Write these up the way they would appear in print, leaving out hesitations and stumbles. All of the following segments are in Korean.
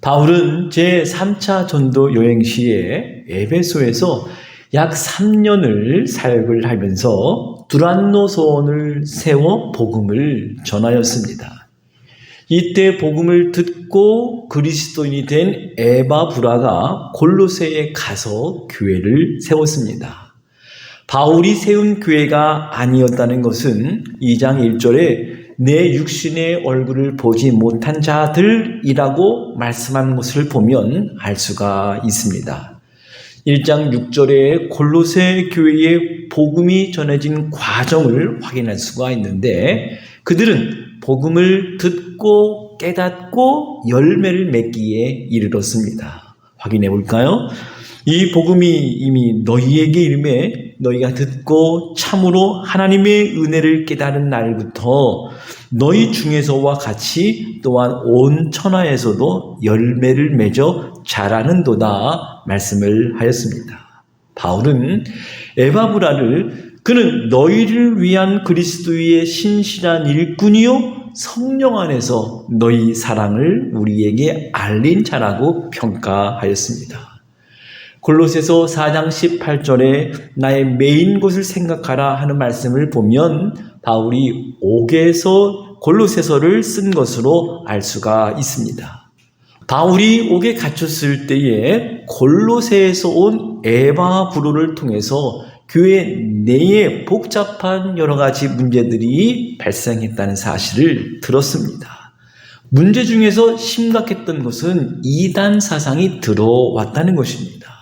바울은 제3차 전도 여행 시에 에베소에서 약 3년을 사역을 하면서 두란노 소원을 세워 복음을 전하였습니다. 이때 복음을 듣고 그리스도인이 된 에바브라가 골로새에 가서 교회를 세웠습니다. 바울이 세운 교회가 아니었다는 것은 2장 1절에 내 육신의 얼굴을 보지 못한 자들이라고 말씀한 것을 보면 알 수가 있습니다. 1장 6절에 골로새 교회의 복음이 전해진 과정을 확인할 수가 있는데 그들은 복음을 듣고 깨닫고 열매를 맺기에 이르렀습니다. 확인해 볼까요? 이 복음이 이미 너희에게 이름에 너희가 듣고 참으로 하나님의 은혜를 깨달은 날부터 너희 중에서와 같이 또한 온 천하에서도 열매를 맺어 자라는도다 말씀을 하였습니다. 바울은 에바브라를 그는 너희를 위한 그리스도의 신실한 일꾼이요 성령 안에서 너희 사랑을 우리에게 알린 자라고 평가하였습니다. 골로새서 4장 18절에 나의 메인 곳을 생각하라 하는 말씀을 보면 바울이 옥에서 골로새서를 쓴 것으로 알 수가 있습니다. 바울이 옥에 갇혔을 때에 골로새에서 온 에바브로를 통해서 교회 내에 복잡한 여러 가지 문제들이 발생했다는 사실을 들었습니다. 문제 중에서 심각했던 것은 이단 사상이 들어왔다는 것입니다.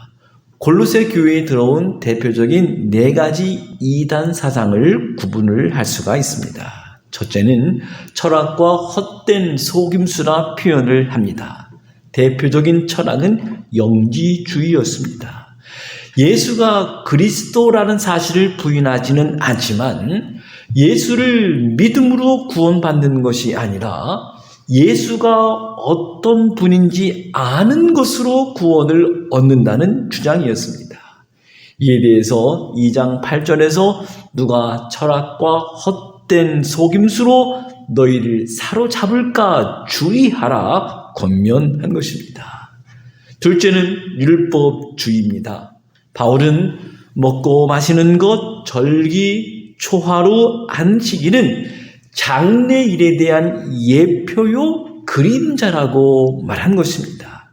골로새 교회에 들어온 대표적인 4가지 이단 사상을 구분을 할 수가 있습니다. 첫째는 철학과 헛된 속임수라 표현을 합니다. 대표적인 철학은 영지주의였습니다. 예수가 그리스도라는 사실을 부인하지는 않지만 예수를 믿음으로 구원받는 것이 아니라 예수가 어떤 분인지 아는 것으로 구원을 얻는다는 주장이었습니다. 이에 대해서 2장 8절에서 누가 철학과 헛된 속임수로 너희를 사로잡을까 주의하라 권면한 것입니다. 둘째는 율법주의입니다. 바울은 먹고 마시는 것, 절기, 초하루, 안식일은 장래일에 대한 예표요 그림자라고 말한 것입니다.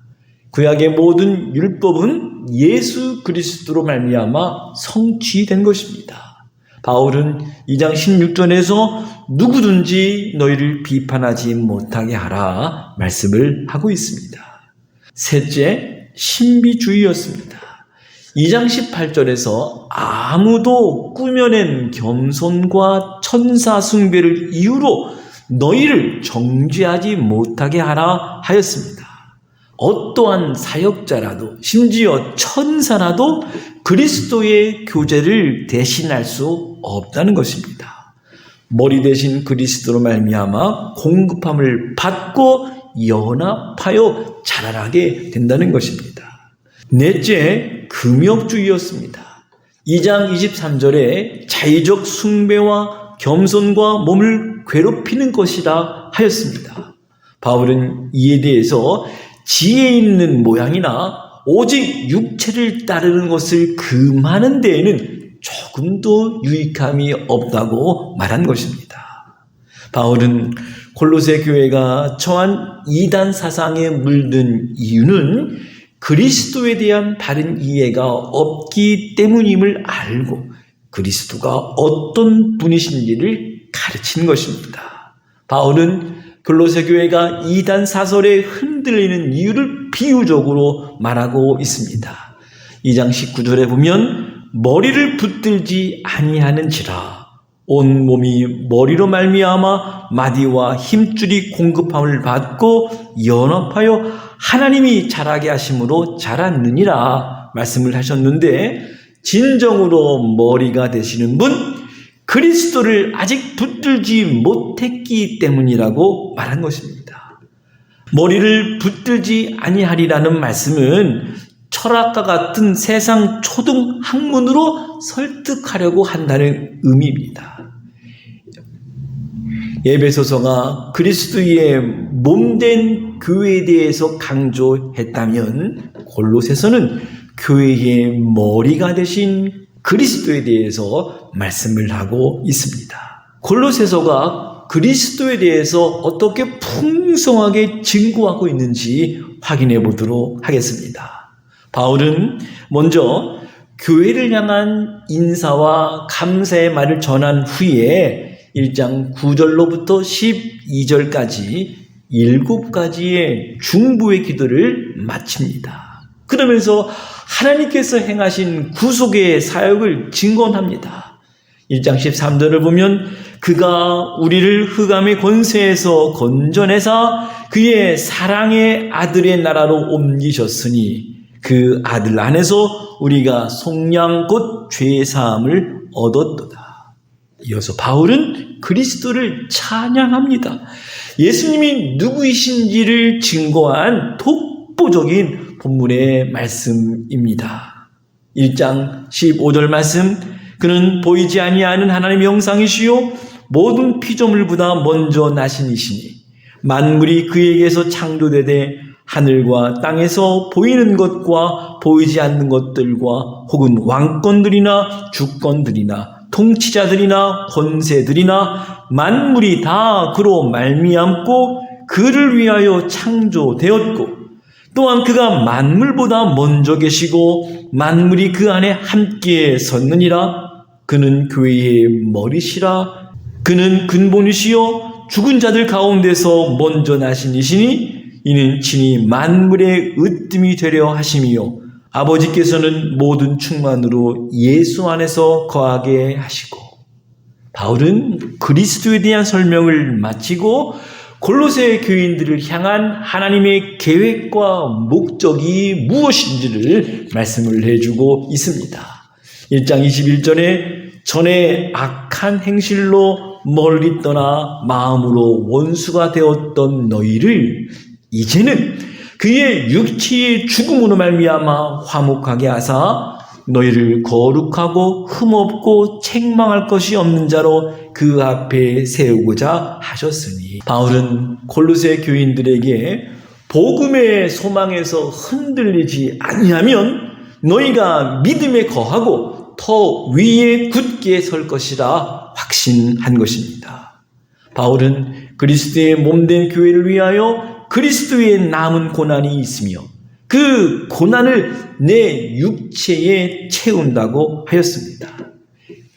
구약의 모든 율법은 예수 그리스도로 말미암아 성취된 것입니다. 바울은 2장 16절에서 누구든지 너희를 비판하지 못하게 하라 말씀을 하고 있습니다. 셋째, 신비주의였습니다. 2장 18절에서 아무도 꾸며낸 겸손과 천사 숭배를 이유로 너희를 정죄하지 못하게 하라 하였습니다. 어떠한 사역자라도 심지어 천사라도 그리스도의 교제를 대신할 수 없다는 것입니다. 머리 대신 그리스도로 말미암아 공급함을 받고 연합하여 자라나게 된다는 것입니다. 넷째, 금욕주의였습니다. 2장 23절에 자의적 숭배와 겸손과 몸을 괴롭히는 것이라 하였습니다. 바울은 이에 대해서 지혜 있는 모양이나 오직 육체를 따르는 것을 금하는 데에는 조금도 유익함이 없다고 말한 것입니다. 바울은 골로새 교회가 처한 이단 사상에 물든 이유는 그리스도에 대한 바른 이해가 없기 때문임을 알고 그리스도가 어떤 분이신지를 가르친 것입니다. 바울은 골로새 교회가 이단 사설에 흔들리는 이유를 비유적으로 말하고 있습니다. 2장 19절에 보면 머리를 붙들지 아니하는지라 온 몸이 머리로 말미암아 마디와 힘줄이 공급함을 받고 연합하여 하나님이 자라게 하심으로 자랐느니라 말씀을 하셨는데 진정으로 머리가 되시는 분 그리스도를 아직 붙들지 못했기 때문이라고 말한 것입니다. 머리를 붙들지 아니하리라는 말씀은 철학과 같은 세상 초등 학문으로 설득하려고 한다는 의미입니다. 에베소서가 그리스도의 몸된 교회에 대해서 강조했다면 골로새서는 교회의 머리가 되신 그리스도에 대해서 말씀을 하고 있습니다. 골로새서가 그리스도에 대해서 어떻게 풍성하게 증거하고 있는지 확인해 보도록 하겠습니다. 바울은 먼저 교회를 향한 인사와 감사의 말을 전한 후에 1장 9절로부터 12절까지 7가지의 중보의 기도를 마칩니다. 그러면서 하나님께서 행하신 구속의 사역을 증언합니다. 1장 13절을 보면 그가 우리를 흑암의 권세에서 건져내사 그의 사랑의 아들의 나라로 옮기셨으니 그 아들 안에서 우리가 속량 곧 죄의 사함을 얻었도다. 이어서 바울은 그리스도를 찬양합니다. 예수님이 누구이신지를 증거한 독보적인 본문의 말씀입니다. 1장 15절 말씀, 그는 보이지 아니하는 하나님의 형상이시요 모든 피조물보다 먼저 나신 이시니 만물이 그에게서 창조되되 하늘과 땅에서 보이는 것과 보이지 않는 것들과 혹은 왕권들이나 주권들이나 통치자들이나 권세들이나 만물이 다 그로 말미암고 그를 위하여 창조되었고 또한 그가 만물보다 먼저 계시고 만물이 그 안에 함께 섰느니라. 그는 교회의 머리시라. 그는 근본이시요 죽은 자들 가운데서 먼저 나신 이시니 이는 친히 만물의 으뜸이 되려 하심이요 아버지께서는 모든 충만으로 예수 안에서 거하게 하시고. 바울은 그리스도에 대한 설명을 마치고 골로새 교인들을 향한 하나님의 계획과 목적이 무엇인지를 말씀을 해주고 있습니다. 1장 21절에 전에 악한 행실로 멀리 떠나 마음으로 원수가 되었던 너희를 이제는 그의 육체의 죽음으로 말미암아 화목하게 하사 너희를 거룩하고 흠없고 책망할 것이 없는 자로 그 앞에 세우고자 하셨으니. 바울은 골로새 교인들에게 복음의 소망에서 흔들리지 아니하면 너희가 믿음에 거하고 더 위에 굳게 설 것이라 확신한 것입니다. 바울은 그리스도의 몸된 교회를 위하여 그리스도의 남은 고난이 있으며 그 고난을 내 육체에 채운다고 하였습니다.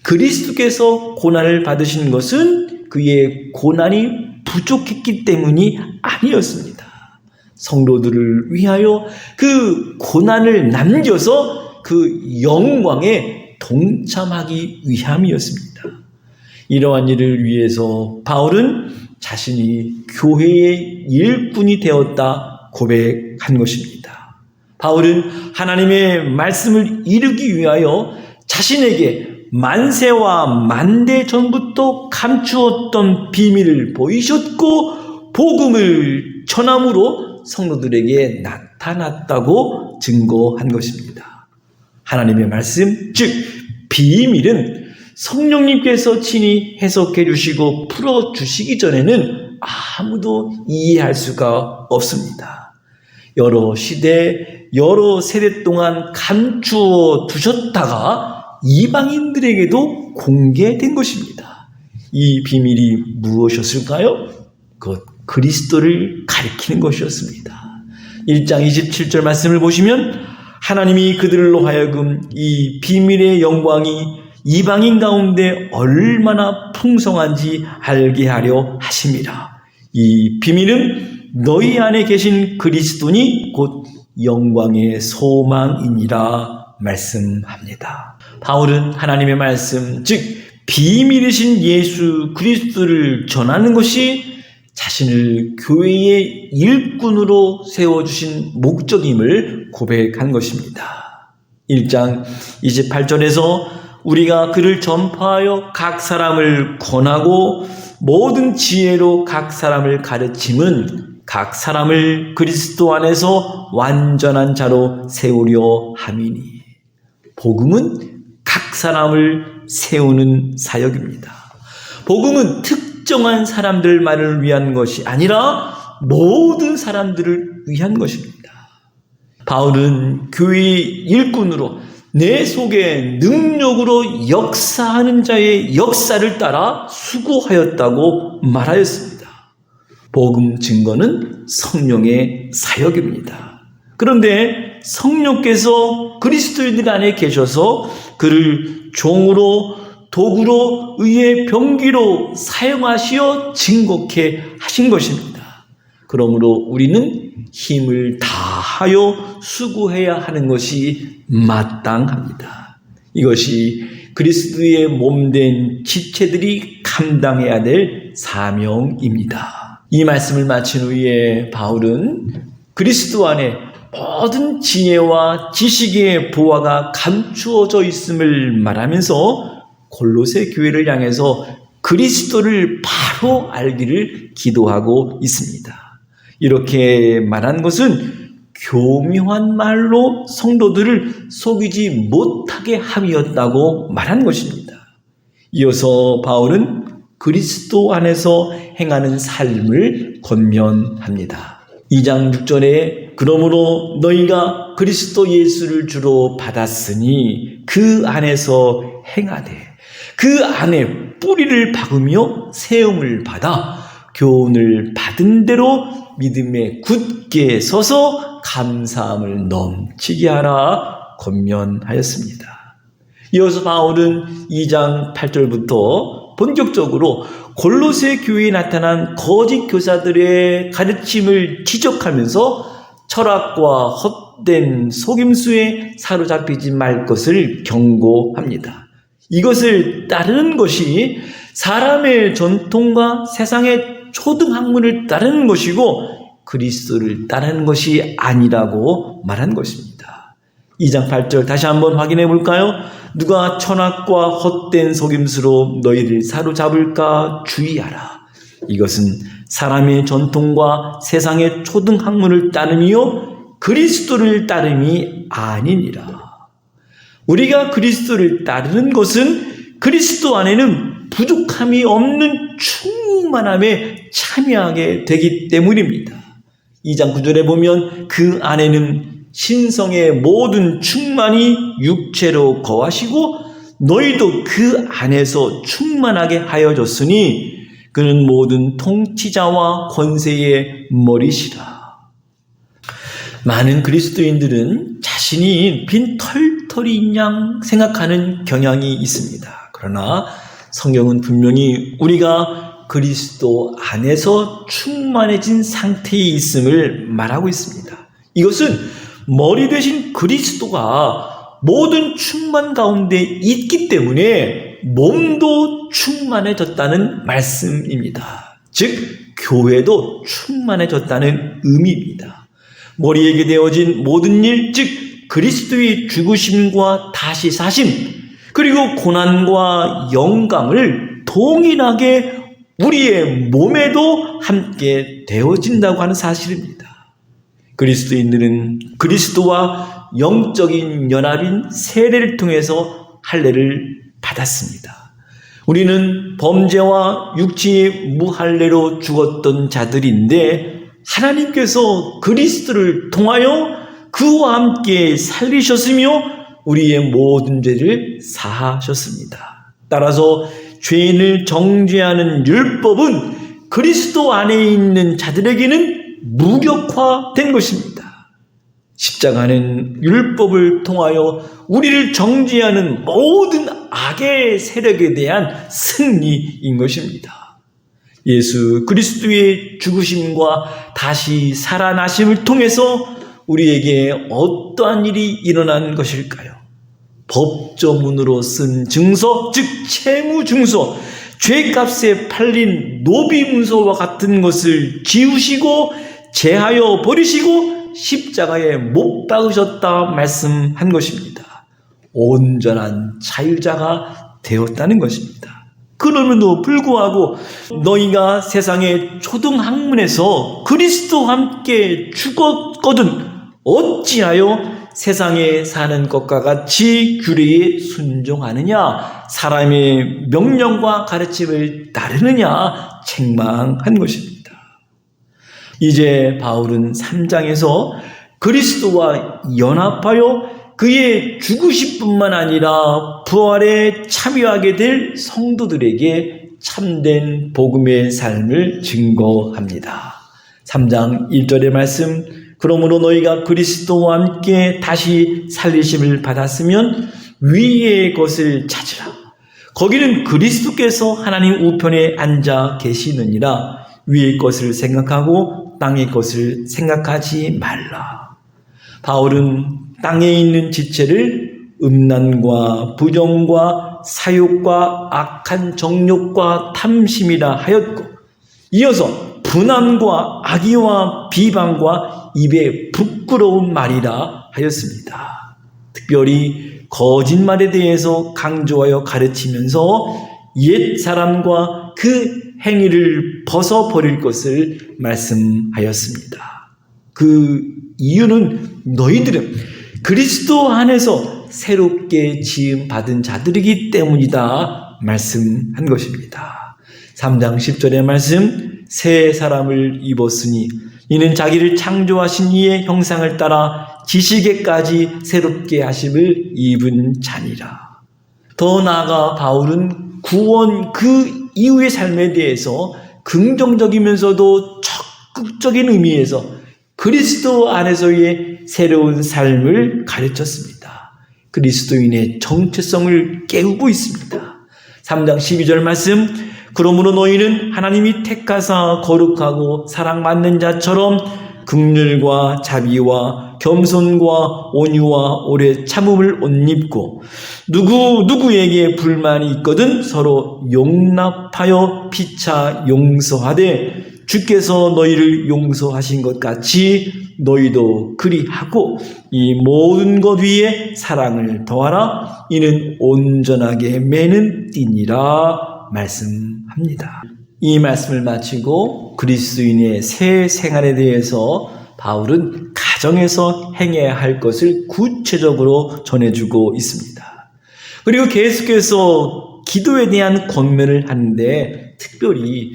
그리스도께서 고난을 받으신 것은 그의 고난이 부족했기 때문이 아니었습니다. 성도들을 위하여 그 고난을 남겨서 그 영광에 동참하기 위함이었습니다. 이러한 일을 위해서 바울은 자신이 교회의 일꾼이 되었다 고백한 것입니다. 바울은 하나님의 말씀을 이루기 위하여 자신에게 만세와 만대 전부터 감추었던 비밀을 보이셨고 복음을 전함으로 성도들에게 나타났다고 증거한 것입니다. 하나님의 말씀, 즉 비밀은 성령님께서 친히 해석해 주시고 풀어 주시기 전에는 아무도 이해할 수가 없습니다. 여러 시대, 여러 세대 동안 감추어 두셨다가 이방인들에게도 공개된 것입니다. 이 비밀이 무엇이었을까요? 그것 그리스도를 가리키는 것이었습니다. 1장 27절 말씀을 보시면 하나님이 그들로 하여금 이 비밀의 영광이 이방인 가운데 얼마나 풍성한지 알게 하려 하심이라. 이 비밀은 너희 안에 계신 그리스도니 곧 영광의 소망이니라 말씀합니다. 바울은 하나님의 말씀, 즉 비밀이신 예수 그리스도를 전하는 것이 자신을 교회의 일꾼으로 세워주신 목적임을 고백한 것입니다. 1장 28절에서 우리가 그를 전파하여 각 사람을 권하고 모든 지혜로 각 사람을 가르침은 각 사람을 그리스도 안에서 완전한 자로 세우려 함이니. 복음은 각 사람을 세우는 사역입니다. 복음은 특별한 특정한 사람들만을 위한 것이 아니라 모든 사람들을 위한 것입니다. 바울은 교회의 일꾼으로 내 속에 능력으로 역사하는 자의 역사를 따라 수고하였다고 말하였습니다. 복음 증거는 성령의 사역입니다. 그런데 성령께서 그리스도인들 안에 계셔서 그를 종으로 도구로 의의 병기로 사용하시어 증거케 하신 것입니다. 그러므로 우리는 힘을 다하여 수고해야 하는 것이 마땅합니다. 이것이 그리스도의 몸된 지체들이 감당해야 될 사명입니다. 이 말씀을 마친 후에 바울은 그리스도 안에 모든 지혜와 지식의 보화가 감추어져 있음을 말하면서 골로새 교회를 향해서 그리스도를 바로 알기를 기도하고 있습니다. 이렇게 말한 것은 교묘한 말로 성도들을 속이지 못하게 함이었다고 말한 것입니다. 이어서 바울은 그리스도 안에서 행하는 삶을 권면합니다. 2장 6절에 그러므로 너희가 그리스도 예수를 주로 받았으니 그 안에서 행하되 그 안에 뿌리를 박으며 세움을 받아 교훈을 받은 대로 믿음에 굳게 서서 감사함을 넘치게 하라 권면하였습니다. 이어서 바울은 2장 8절부터 본격적으로 골로새 교회에 나타난 거짓 교사들의 가르침을 지적하면서 철학과 헛된 속임수에 사로잡히지 말 것을 경고합니다. 이것을 따르는 것이 사람의 전통과 세상의 초등학문을 따르는 것이고 그리스도를 따르는 것이 아니라고 말한 것입니다. 2장 8절 다시 한번 확인해 볼까요? 누가 천학과 헛된 속임수로 너희를 사로잡을까 주의하라. 이것은 사람의 전통과 세상의 초등학문을 따름이요 그리스도를 따름이 아니니라. 우리가 그리스도를 따르는 것은 그리스도 안에는 부족함이 없는 충만함에 참여하게 되기 때문입니다. 2장 9절에 보면 그 안에는 신성의 모든 충만이 육체로 거하시고 너희도 그 안에서 충만하게 하여졌으니 그는 모든 통치자와 권세의 머리시라. 많은 그리스도인들은 자신이 빈 털털인 양 생각하는 경향이 있습니다. 그러나 성경은 분명히 우리가 그리스도 안에서 충만해진 상태에 있음을 말하고 있습니다. 이것은 머리 대신 그리스도가 모든 충만 가운데 있기 때문에 몸도 충만해졌다는 말씀입니다. 즉 교회도 충만해졌다는 의미입니다. 머리에게 되어진 모든 일, 즉 그리스도의 죽으심과 다시 사심, 그리고 고난과 영광을 동일하게 우리의 몸에도 함께 되어진다고 하는 사실입니다. 그리스도인들은 그리스도와 영적인 연합인 세례를 통해서 할례를 받았습니다. 우리는 범죄와 육체의 무할례로 죽었던 자들인데 하나님께서 그리스도를 통하여 그와 함께 살리셨으며 우리의 모든 죄를 사하셨습니다. 따라서 죄인을 정죄하는 율법은 그리스도 안에 있는 자들에게는 무력화된 것입니다. 십자가는 율법을 통하여 우리를 정죄하는 모든 악의 세력에 대한 승리인 것입니다. 예수 그리스도의 죽으심과 다시 살아나심을 통해서 우리에게 어떠한 일이 일어난 것일까요? 법조문으로 쓴 증서, 즉 채무증서, 죄값에 팔린 노비문서와 같은 것을 지우시고 제하여 버리시고 십자가에 못 박으셨다 말씀한 것입니다. 온전한 자유자가 되었다는 것입니다. 그럼에도 불구하고 너희가 세상의 초등학문에서 그리스도와 함께 죽었거든 어찌하여 세상에 사는 것과 같이 규례에 순종하느냐, 사람의 명령과 가르침을 따르느냐 책망한 것입니다. 이제 바울은 3장에서 그리스도와 연합하여 그의 죽으심뿐만 아니라 부활에 참여하게 될 성도들에게 참된 복음의 삶을 증거합니다. 3장 1절의 말씀, 그러므로 너희가 그리스도와 함께 다시 살리심을 받았으면 위의 것을 찾으라. 거기는 그리스도께서 하나님 우편에 앉아 계시느니라. 위의 것을 생각하고 땅의 것을 생각하지 말라. 바울은 땅에 있는 지체를 음란과 부정과 사욕과 악한 정욕과 탐심이라 하였고, 이어서 분함과 악의와 비방과 입에 부끄러운 말이라 하였습니다. 특별히 거짓말에 대해서 강조하여 가르치면서 옛 사람과 그 행위를 벗어버릴 것을 말씀하였습니다. 그 이유는 너희들은 그리스도 안에서 새롭게 지음받은 자들이기 때문이다 말씀한 것입니다. 3장 10절의 말씀, 새 사람을 입었으니 이는 자기를 창조하신 이의 형상을 따라 지식에까지 새롭게 하심을 입은 자니라. 더 나아가 바울은 구원 그 이후의 삶에 대해서 긍정적이면서도 적극적인 의미에서 그리스도 안에서의 새로운 삶을 가르쳤습니다. 그리스도인의 정체성을 깨우고 있습니다. 3장 12절 말씀, 그러므로 너희는 하나님이 택하사 거룩하고 사랑받는 자처럼 긍휼과 자비와 겸손과 온유와 오래 참음을 옷 입고 누구에게 불만이 있거든 서로 용납하여 피차 용서하되 주께서 너희를 용서하신 것 같이 너희도 그리하고 이 모든 것 위에 사랑을 더하라. 이는 온전하게 매는 띠니라 말씀합니다. 이 말씀을 마치고 그리스도인의 새 생활에 대해서 바울은 가정에서 행해야 할 것을 구체적으로 전해주고 있습니다. 그리고 계속해서 기도에 대한 권면을 하는데, 특별히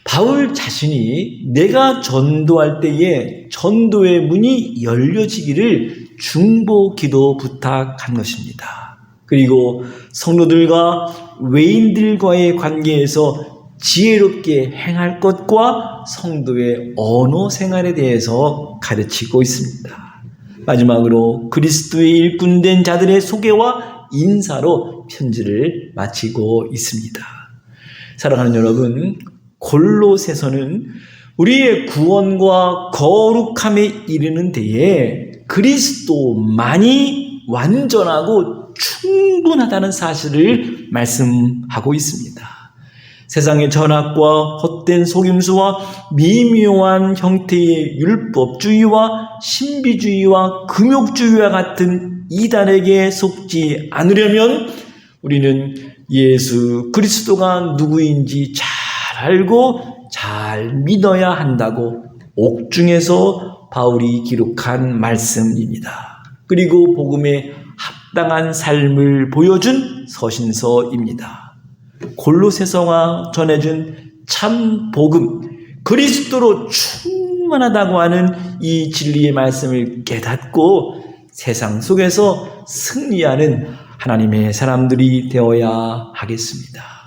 바울 자신이 내가 전도할 때에 전도의 문이 열려지기를 중보기도 부탁한 것입니다. 그리고 성도들과 외인들과의 관계에서 지혜롭게 행할 것과 성도의 언어 생활에 대해서 가르치고 있습니다. 마지막으로 그리스도의 일꾼된 자들의 소개와 인사로 편지를 마치고 있습니다. 사랑하는 여러분, 골로새서는 우리의 구원과 거룩함에 이르는 데에 그리스도만이 완전하고 충분하다는 사실을 말씀하고 있습니다. 세상의 전학과 헛된 속임수와 미묘한 형태의 율법주의와 신비주의와 금욕주의와 같은 이단에게 속지 않으려면 우리는 예수 그리스도가 누구인지 잘 알고 잘 믿어야 한다고 옥중에서 바울이 기록한 말씀입니다. 그리고 복음에 합당한 삶을 보여준 서신서입니다. 골로새서가 전해준 참 복음, 그리스도로 충만하다고 하는 이 진리의 말씀을 깨닫고 세상 속에서 승리하는 하나님의 사람들이 되어야 하겠습니다.